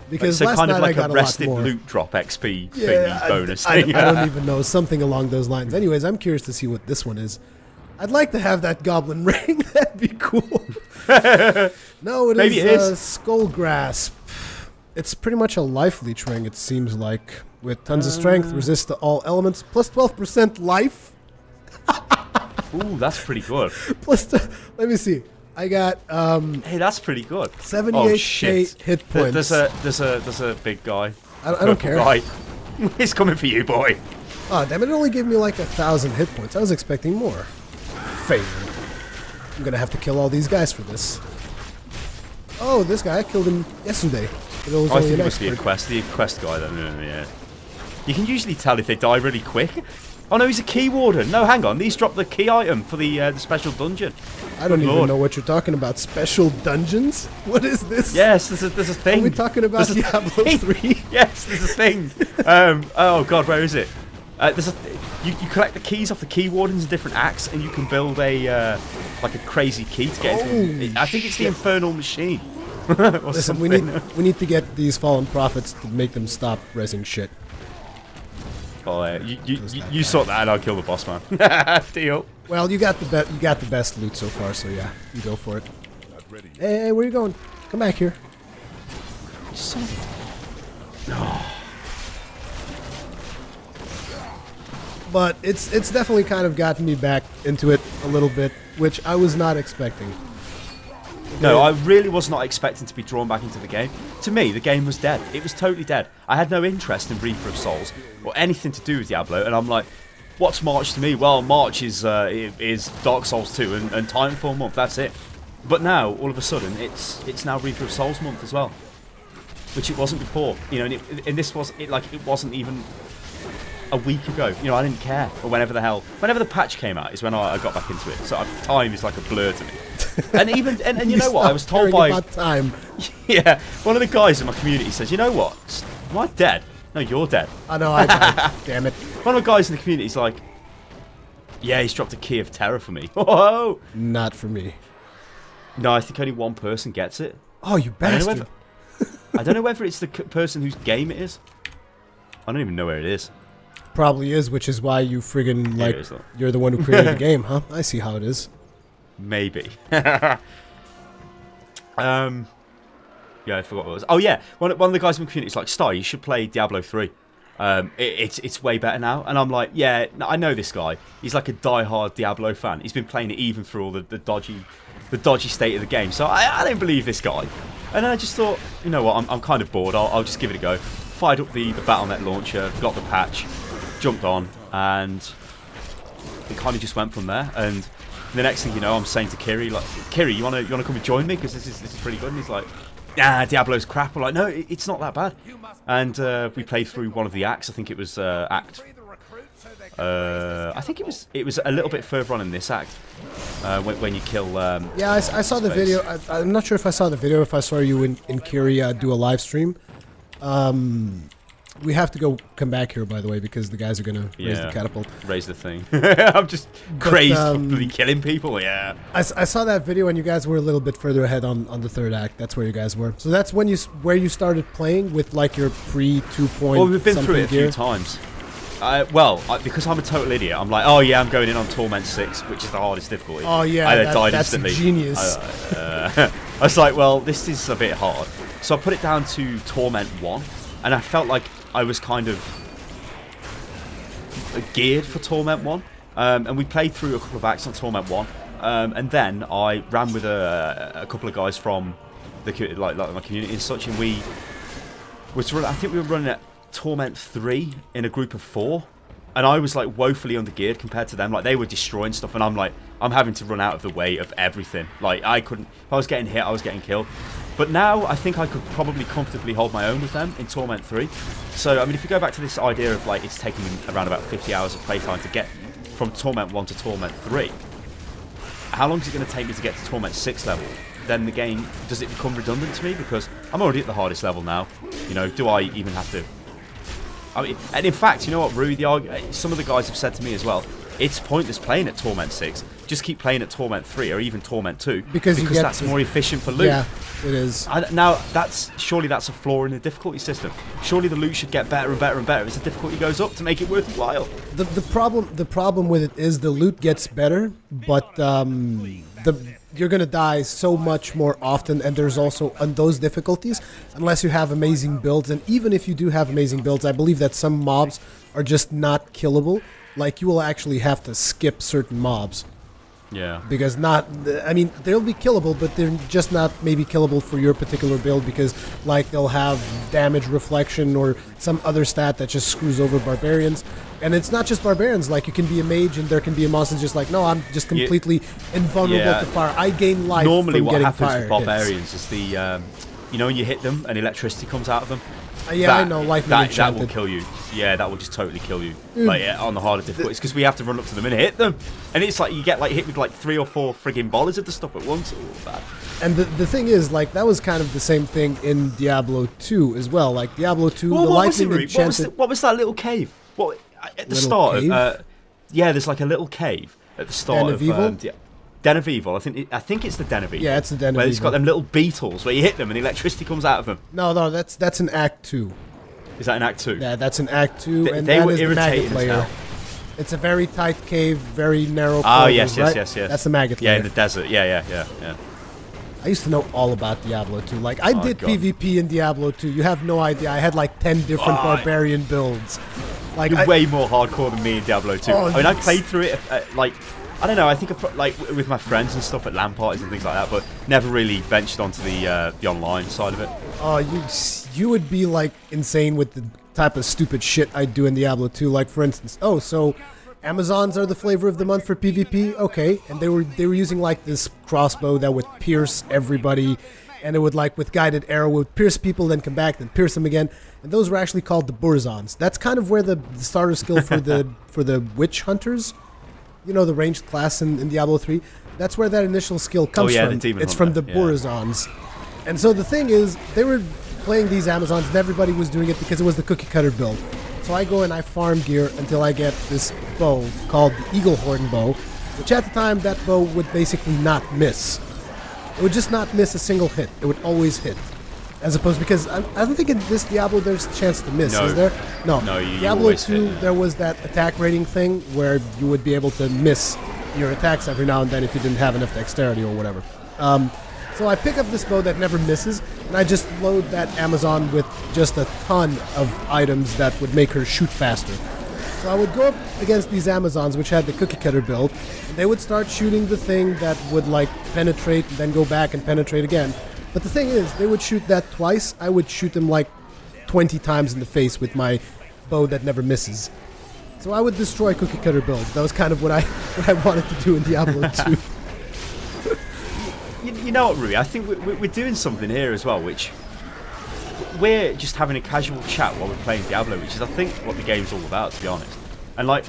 Because so last kind of night like I got a a lot rested more. loot drop XP Yeah, thingy bonus I thing. don't even know. Something along those lines. Anyways, I'm curious to see what this one is. I'd like to have that goblin ring. That'd be cool. No, Maybe it is. Skull Grasp. It's pretty much a life leech ring, it seems like. With tons of strength, resist to all elements, plus 12% life. Ooh, that's pretty good. Let me see. I got Hey, that's pretty good. 78k hit points. There's a big guy. I don't care. Guy. He's coming for you, boy. Oh, damn it, only gave me like 1,000 hit points. I was expecting more. Fail. I'm gonna have to kill all these guys for this. Oh, this guy, I killed him yesterday. But it was I only think an it must be the quest guy then, yeah. You can usually tell if they die really quick. Oh no, he's a key warden. No, hang on, these dropped the key item for the special dungeon. I don't even know what you're talking about. Special dungeons? What is this? Yes, there's a thing. Are we talking about Diablo 3? Yes, there's a thing. Oh god, where is it? You collect the keys off the key wardens in different acts, and you can build a like a crazy key to get into. I think it's the Infernal Machine. Listen, we need to get these fallen prophets to make them stop resing shit. Oh, you sort that, and I'll kill the boss man. Deal. Well, you got the best loot so far, so yeah, you go for it. Hey, where you going? Come back here. But it's definitely kind of gotten me back into it a little bit, which I was not expecting. No, I really was not expecting to be drawn back into the game. To me, the game was dead. It was totally dead. I had no interest in Reaper of Souls or anything to do with Diablo, and I'm like, what's March to me? Well, March is Dark Souls 2 and Titanfall month. That's it. But now, all of a sudden, it's now Reaper of Souls month as well, which it wasn't before. You know, and this was it wasn't even a week ago. You know, I didn't care. Or whenever the patch came out is when I got back into it. So time is like a blur to me. And and you know what? I was told by about time. Yeah, one of the guys in my community says, you know what? Am I dead? No, you're dead. I know, I died. Damn it. One of the guys in the community is like, yeah, he's dropped a key of terror for me. Whoa! Not for me. No, I think only one person gets it. Oh, you bastard. I don't know whether it's the person whose game it is. I don't even know where it is. Probably is, which is why you friggin' like you're the one who created the game, huh? I see how it is. Maybe. Yeah, I forgot what it was. Oh yeah, one of the guys in the community is like, Star, you should play Diablo 3. It's way better now. And I'm like, yeah, I know this guy. He's like a die-hard Diablo fan. He's been playing it even through all the dodgy state of the game. So I don't believe this guy. And then I just thought, you know what, I'm kind of bored. I'll just give it a go. Fired up the Battle.net launcher, got the patch, jumped on, and it kind of just went from there. And the next thing you know, I'm saying to Kiri, like, Kiri, you wanna come and join me because this is pretty good. And he's like, nah, Diablo's crap. I'm like, no, it's not that bad. And we played through one of the acts. I think it was act. I think it was a little bit further on in this act when you kill. Yeah, I saw the video. I'm not sure if I saw the video. If I saw you and Kiri do a live stream. We have to come back here, by the way, because the guys are gonna raise the catapult. Raise the thing. I'm just crazed for bloody killing people. Yeah. I saw that video, and you guys were a little bit further ahead on the third act. That's where you guys were. So that's when where you started playing with like your pre-2 point. Well, we've been through it a gear. few times. Because I'm a total idiot, I'm like, oh yeah, I'm going in on Torment 6, which is the hardest difficulty. Oh yeah, I died that's instantly. Genius. I was like, well, this is a bit hard. So I put it down to Torment 1, and I felt like I was kind of geared for Torment 1. And we played through a couple of acts on Torment 1. And then I ran with a couple of guys from the like my community and such, and I think we were running at Torment 3 in a group of 4, and I was like woefully undergeared compared to them. Like, they were destroying stuff, and I'm like, I'm having to run out of the way of everything. Like, I couldn't, if I was getting hit, I was getting killed. But now I think I could probably comfortably hold my own with them in Torment 3. So I mean, if you go back to this idea of like it's taking around about 50 hours of playtime to get from Torment 1 to Torment 3, how long is it going to take me to get to Torment 6 level? Then the game, does it become redundant to me? Because I'm already at the hardest level now. You know, do I even have to... I mean, and in fact, you know what, Rui, some of the guys have said to me as well, it's pointless playing at Torment 6. Just keep playing at Torment 3 or even Torment 2 because that's more efficient for loot. Yeah, it is. Now, surely that's a flaw in the difficulty system. Surely the loot should get better and better and better as the difficulty goes up to make it worthwhile. The problem with it is the loot gets better, but you're gonna die so much more often, and there's also on those difficulties, unless you have amazing builds, and even if you do have amazing builds, I believe that some mobs are just not killable. Like, you will actually have to skip certain mobs. Yeah. Because I mean, they'll be killable, but they're just not maybe killable for your particular build because, like, they'll have damage reflection or some other stat that just screws over barbarians. And it's not just barbarians. Like, you can be a mage and there can be a monster just like, no, I'm just completely invulnerable to fire. I gain life normally from what getting happens fire with barbarians is the, you know, when you hit them and electricity comes out of them? I know, lightning that will kill you. Yeah, that will just totally kill you. Like, on the harder difficulties, because we have to run up to them and hit them, and it's like you get like hit with like 3 or 4 friggin' volleys of the stuff at once. Bad. And the thing is, like, that was kind of the same thing in Diablo 2 as well. Like, Diablo 2, well, the lightning enchanted... What was that little cave? What at the start? Yeah, there's like a little cave at the start of Den of Evil. I think it's the Den of Evil. Yeah, it's the Den of Evil. Where it's got them little beetles where you hit them and electricity comes out of them. No, that's in Act 2. Is that in Act 2? Yeah, that's in Act 2, and they that were is the maggot irritating layer. It's a very tight cave, very narrow. Oh, yes. That's the maggot layer. Yeah, in the desert. Yeah. I used to know all about Diablo 2. Like, I did PvP in Diablo 2. You have no idea. I had like 10 different barbarian builds. Like, you're way more hardcore than me in Diablo 2. I mean, I played through it, like, I don't know, I think like with my friends and stuff at LAN parties and things like that, but never really ventured onto the online side of it. Oh, you would be like insane with the type of stupid shit I do in Diablo 2. Like, for instance, so Amazons are the flavor of the month for PvP. Okay, and they were using like this crossbow that would pierce everybody, and it would, like, with guided arrow, would pierce people, then come back, then pierce them again. And those were actually called the Burzons. That's kind of where the starter skill for the witch hunters. You know, the ranged class in Diablo 3, that's where that initial skill comes from. The demon it's hunter. from the Burzons. And so the thing is, they were playing these Amazons, and everybody was doing it because it was the cookie cutter build. So I go and I farm gear until I get this bow called the Eagle Horn bow, which at the time, that bow would basically not miss. It would just not miss a single hit. It would always hit. As opposed, because I don't think in this Diablo there's a chance to miss, is there? No. Diablo 2, there was that attack rating thing where you would be able to miss your attacks every now and then if you didn't have enough dexterity or whatever. So I pick up this bow that never misses, and I just load that Amazon with just a ton of items that would make her shoot faster. So I would go up against these Amazons, which had the cookie cutter build, and they would start shooting the thing that would, like, penetrate and then go back and penetrate again. But the thing is, they would shoot that twice. I would shoot them like 20 times in the face with my bow that never misses. So I would destroy cookie cutter builds. That was kind of what I wanted to do in Diablo 2. You know what, Rui? I think we're doing something here as well, which we're just having a casual chat while we're playing Diablo, which is, I think, what the game's all about, to be honest. And, like,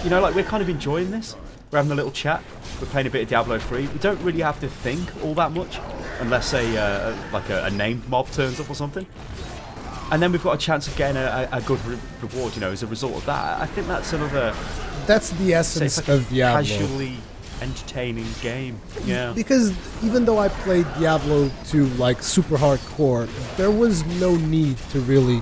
you know, like, we're kind of enjoying this. We're having a little chat. We're playing a bit of Diablo 3. We don't really have to think all that much, unless a named mob turns up or something. And then we've got a chance of getting a good reward, you know, as a result of that. I think that's another... That's the essence of Diablo. Casually entertaining game. Yeah. Because even though I played Diablo 2 like super hardcore, there was no need to really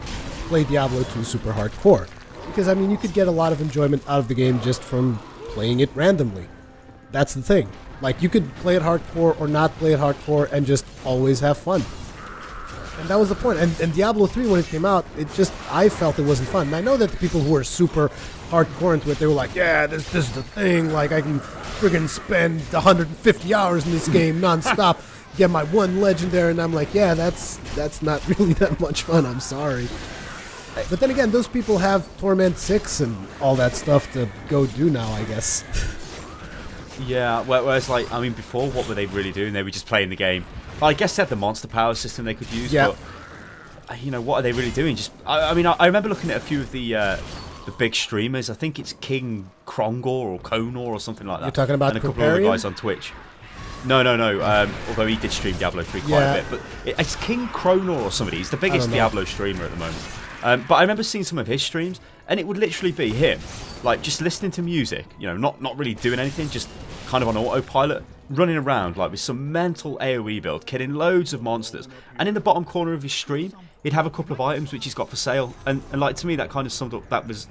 play Diablo 2 super hardcore. Because, I mean, you could get a lot of enjoyment out of the game just from playing it randomly. That's the thing. Like, you could play it hardcore or not play it hardcore and just always have fun. And that was the point. And Diablo 3, when it came out, I felt it wasn't fun. And I know that the people who were super hardcore into it, they were like, yeah, this is the thing. Like, I can friggin' spend 150 hours in this game non-stop. get my one legendary, and I'm like, yeah, that's not really that much fun. I'm sorry. But then again, those people have Torment 6 and all that stuff to go do now, I guess. Yeah, whereas, like, I mean, before, what were they really doing? They were just playing the game. Well, I guess they had the monster power system they could use, yeah. But, you know, what are they really doing? Just, I mean, I remember looking at a few of the big streamers. I think it's King Krongor or Konor or something like that. You're talking about and a couple of other guys on Twitch. No. Although he did stream Diablo 3 quite a bit. But it's King Kronor or somebody. He's the biggest Diablo streamer at the moment. But I remember seeing some of his streams, and it would literally be him, like, just listening to music, you know, not really doing anything, just kind of on autopilot, running around, like, with some mental AoE build, killing loads of monsters. And in the bottom corner of his stream, he'd have a couple of items which he's got for sale. And like, to me, that kind of summed up, that was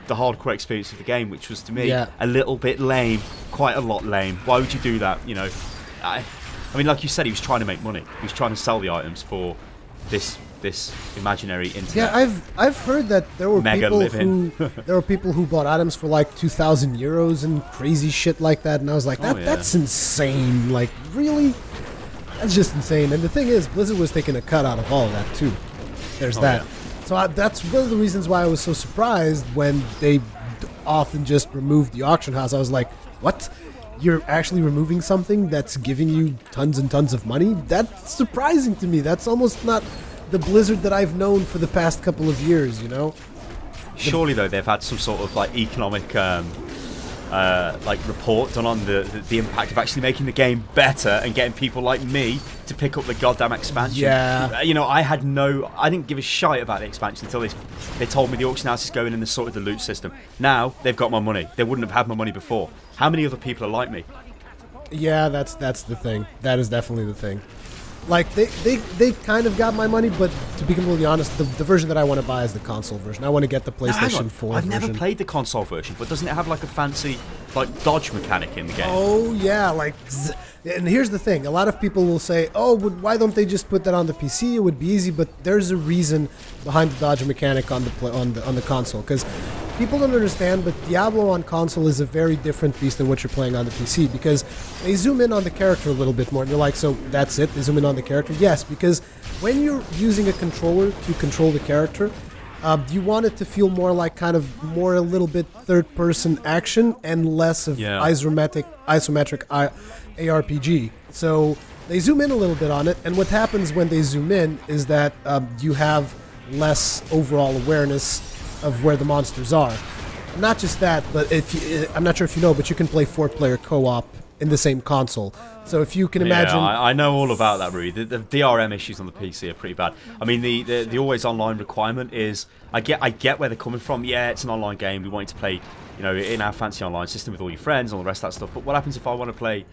the hardcore experience of the game, which was, to me, a little bit lame, quite a lot lame. Why would you do that, you know? I mean, like you said, he was trying to make money. He was trying to sell the items for this imaginary internet. Yeah, I've heard that there were people who bought items for like 2,000 euros and crazy shit like that, and I was like, that's insane. Like, really? That's just insane. And the thing is, Blizzard was taking a cut out of all of that too. There's that. Yeah. So that's one of the reasons why I was so surprised when they often just removed the auction house. I was like, what? You're actually removing something that's giving you tons and tons of money? That's surprising to me. That's almost not the Blizzard that I've known for the past couple of years, you know? Surely, though, they've had some sort of, like, economic like, report done on the impact of actually making the game better and getting people like me to pick up the goddamn expansion. Yeah. You know, I didn't give a shite about the expansion until they told me the auction house is going and they sorted the loot system. Now, they've got my money. They wouldn't have had my money before. How many other people are like me? Yeah, that's the thing. That is definitely the thing. Like, they kind of got my money, but to be completely honest, the version that I want to buy is the console version. I want to get the PlayStation 4 I've version. never played the console version, but doesn't it have, like, a fancy, like, dodge mechanic in the game? Oh, yeah, like... And here's the thing. A lot of people will say, oh, why don't they just put that on the PC? It would be easy, but there's a reason behind the dodge mechanic on the console, because people don't understand, but Diablo on console is a very different beast than what you're playing on the PC, because they zoom in on the character a little bit more, and you're like, so that's it? They zoom in on the character? Yes, because when you're using a controller to control the character, you want it to feel more like kind of more a little bit third-person action and less of isometric ARPG. So they zoom in a little bit on it, and what happens when they zoom in is that you have less overall awareness of where the monsters are. Not just that, but I'm not sure if you know, but you can play 4-player co-op in the same console. So if you can imagine... Yeah, I know all about that, Rui. The DRM issues on the PC are pretty bad. I mean, the always online requirement is... I get where they're coming from. Yeah, it's an online game. We want you to play, you know, in our fancy online system with all your friends and all the rest of that stuff. But what happens if I want to play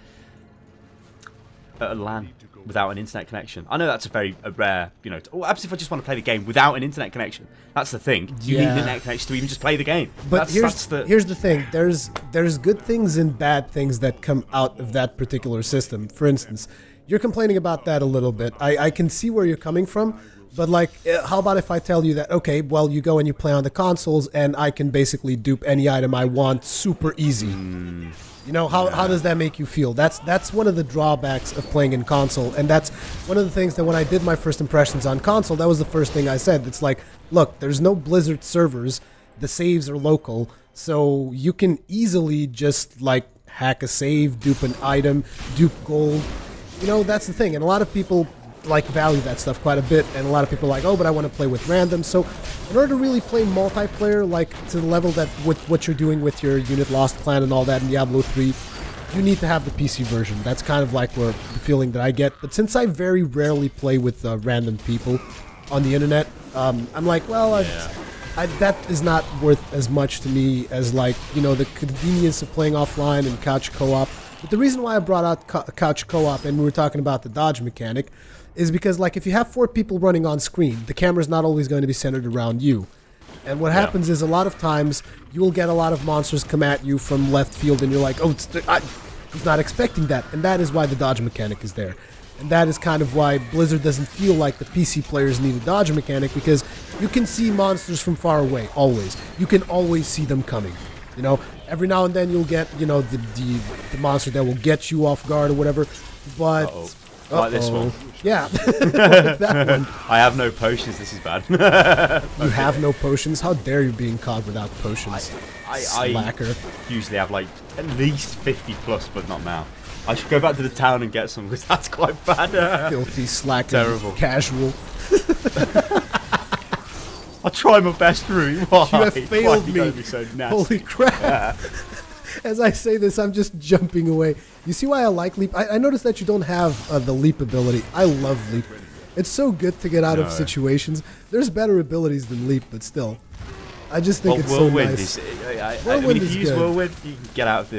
at a LAN without an internet connection? I know that's a very rare, you know... What happens if I just want to play the game without an internet connection? That's the thing. You need an internet connection to even just play the game. But here's the thing. There's good things and bad things that come out of that particular system. For instance, you're complaining about that a little bit. I can see where you're coming from. But, like, how about if I tell you that, okay, well, you go and you play on the consoles, and I can basically dupe any item I want super easy. You know, how does that make you feel? That's one of the drawbacks of playing in console, and that's one of the things that when I did my first impressions on console, that was the first thing I said. It's like, look, there's no Blizzard servers, the saves are local, so you can easily just, like, hack a save, dupe an item, dupe gold. You know, that's the thing, and a lot of people... like value that stuff quite a bit, and a lot of people are like, oh, but I want to play with random. So in order to really play multiplayer, like to the level that with what you're doing with your unit lost clan and all that in Diablo 3, you need to have the PC version. That's kind of like the feeling that I get. But since I very rarely play with random people on the internet, I'm like, well, that is not worth as much to me as, like, you know, the convenience of playing offline and couch co-op. But the reason why I brought out couch co-op and we were talking about the dodge mechanic is because, like, if you have 4 people running on screen, the camera's not always going to be centered around you. And what happens is a lot of times you will get a lot of monsters come at you from left field and you're like, oh, I was not expecting that. And that is why the dodge mechanic is there. And that is kind of why Blizzard doesn't feel like the PC players need a dodge mechanic, because you can see monsters from far away, always. You can always see them coming. You know, every now and then you'll get, you know, the monster that will get you off guard or whatever. But like this one. Yeah, like that one. I have no potions. This is bad. You have no potions? How dare you being caught without potions? Slacker. I usually have like at least 50 plus, but not now. I should go back to the town and get some because that's quite bad. Filthy slacker. Terrible. Casual. I try my best, Rui. Why? You have failed me. Gotta be so nasty? Holy crap. Yeah. As I say this, I'm just jumping away. You see why I like leap? I noticed that you don't have the leap ability. I love leap. It's so good to get out of situations. There's better abilities than leap, but still. I just think it's so nice. I mean, if you use Whirlwind, you can get out of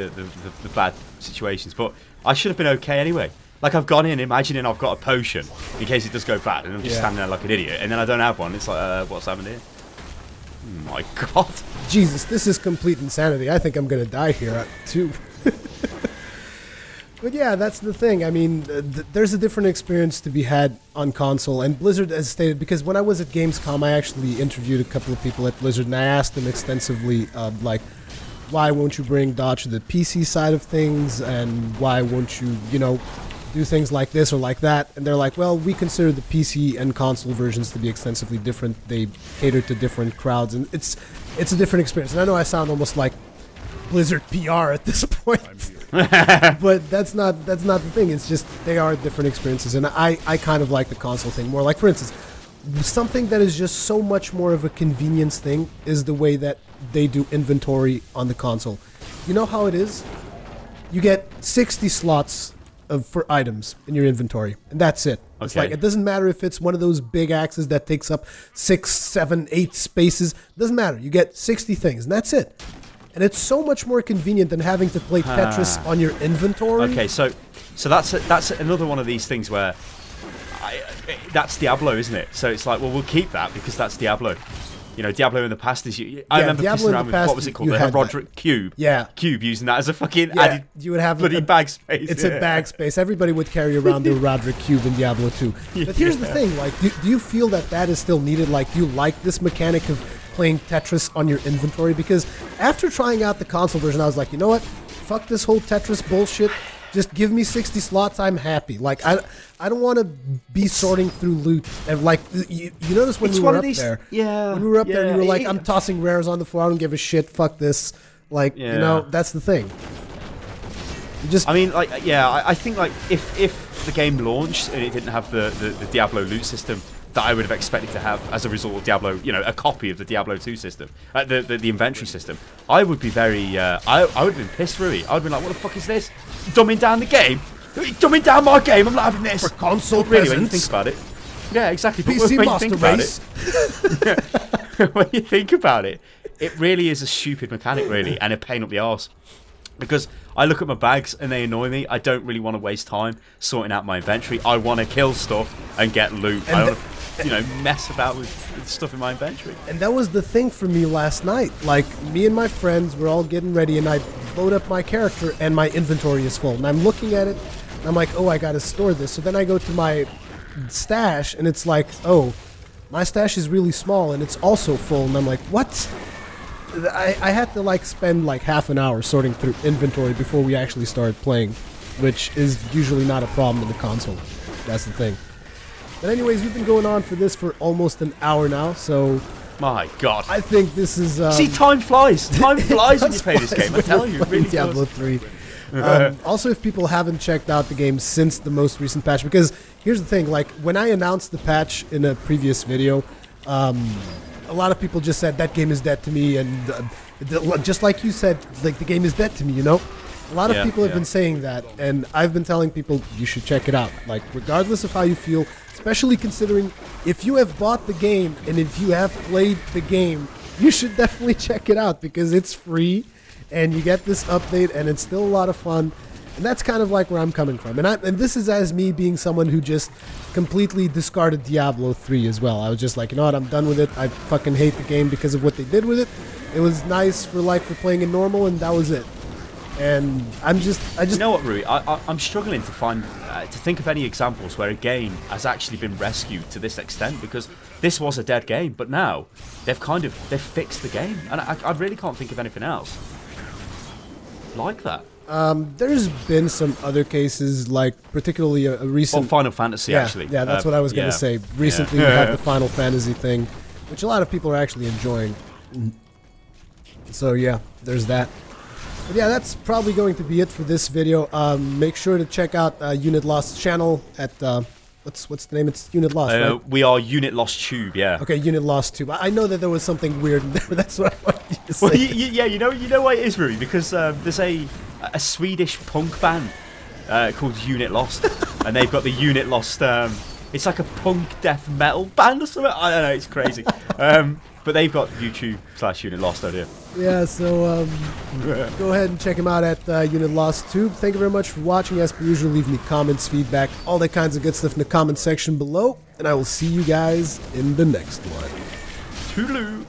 the bad situations. But I should have been okay anyway. Like, I've gone in imagining I've got a potion in case it does go bad, and I'm just standing there like an idiot, and then I don't have one. It's like, what's happened here? Oh my God. Jesus, this is complete insanity. I think I'm going to die here, too. But yeah, that's the thing. I mean, there's a different experience to be had on console, and Blizzard has stated, because when I was at Gamescom, I actually interviewed a couple of people at Blizzard, and I asked them extensively, like, why won't you bring Dodge to the PC side of things, and why won't you, you know, do things like this or like that? And they're like, well, we consider the PC and console versions to be extensively different. They cater to different crowds, and it's a different experience. And I know I sound almost like Blizzard PR at this point, but that's not the thing. It's just they are different experiences, and I kind of like the console thing more. Like, for instance, something that is just so much more of a convenience thing is the way that they do inventory on the console. You know how it is? You get 60 slots for items in your inventory, and that's it. It's like, it doesn't matter if it's one of those big axes that takes up 6, 7, 8 spaces. It doesn't matter. You get 60 things, and that's it. And it's so much more convenient than having to play Tetris on your inventory. Okay, so that's another one of these things where that's Diablo, isn't it? So it's like, well, we'll keep that because that's Diablo. You know, Diablo in the past is I remember Diablo pissing around with, what was it called? The Roderick Cube. Yeah. Cube, using that as a fucking added you would have bloody bag space. It's a bag space. Everybody would carry around their Roderick Cube in Diablo 2. But here's the thing, like, do you feel that is still needed? Like, do you like this mechanic of playing Tetris on your inventory? Because after trying out the console version, I was like, you know what? Fuck this whole Tetris bullshit. Just give me 60 slots. I'm happy. Like, I don't want to be sorting through loot. And like, you notice when we were up there. Yeah. When we were up there, you were like, I'm tossing rares on the floor. I don't give a shit. Fuck this. Like, you know, that's the thing. You just. I mean, like, I think like if the game launched and it didn't have the Diablo loot system that I would have expected to have as a result of Diablo, you know, a copy of the Diablo 2 system, the inventory system, I would be very, I would have been pissed, really. I would have been like, what the fuck is this? Dumbing down the game? Dumbing down my game? I'm not having this. For console really, presence. When you think about it. Yeah, exactly. But PC when Master you think Race. about it, when you think about it, it really is a stupid mechanic, really, and a pain up the arse. Because I look at my bags and they annoy me. I don't really want to waste time sorting out my inventory. I want to kill stuff and get loot. I don't want to, you know, mess about with stuff in my inventory. And that was the thing for me last night. Like, me and my friends were all getting ready, and I load up my character, and my inventory is full. And I'm looking at it, and I'm like, oh, I got to store this. So then I go to my stash, and it's like, oh, my stash is really small, and it's also full. And I'm like, what? I had to like spend like half an hour sorting through inventory before we actually started playing, which is usually not a problem in the console. That's the thing. But anyways, we've been going on for this for almost an hour now, so my God, I think this is. See, time flies. Time flies when you play this game. I tell you, it really Diablo 3. Also, if people haven't checked out the game since the most recent patch, because here's the thing: like when I announced the patch in a previous video. A lot of people just said that game is dead to me, and just like you said, like the game is dead to me, you know? A lot of people have been saying that, and I've been telling people you should check it out. Like, regardless of how you feel, especially considering if you have bought the game and if you have played the game, you should definitely check it out because it's free, and you get this update, and it's still a lot of fun. And that's kind of like where I'm coming from. And this is as me being someone who just completely discarded Diablo 3 as well. I was just like, you know what, I'm done with it. I fucking hate the game because of what they did with it. It was nice for playing in normal, and that was it. And I just You know what, Rui? I'm struggling to find to think of any examples where a game has actually been rescued to this extent, because this was a dead game, but now they've fixed the game, and I really can't think of anything else. like that. There's been some other cases, like particularly a recent... Well, Final Fantasy, actually. Yeah, that's what I was going to say. Recently, we have the Final Fantasy thing, which a lot of people are actually enjoying. So, yeah, there's that. But yeah, that's probably going to be it for this video. Make sure to check out Unit Lost's channel at... What's the name? It's Unit Lost, right? We are Unit Lost Tube, yeah. Okay, Unit Lost Tube. I know that there was something weird in there, but that's what I wanted you to say. Well, yeah, you know why it is, Rui? Because there's a Swedish punk band called Unit Lost, and they've got the Unit Lost. It's like a punk death metal band or something. I don't know. It's crazy. But they've got YouTube/Unit Lost out here. Yeah, so go ahead and check him out at Unit Lost Tube. Thank you very much for watching. As per usual, leave me comments, feedback, all that kinds of good stuff in the comment section below. And I will see you guys in the next one. Toodaloo!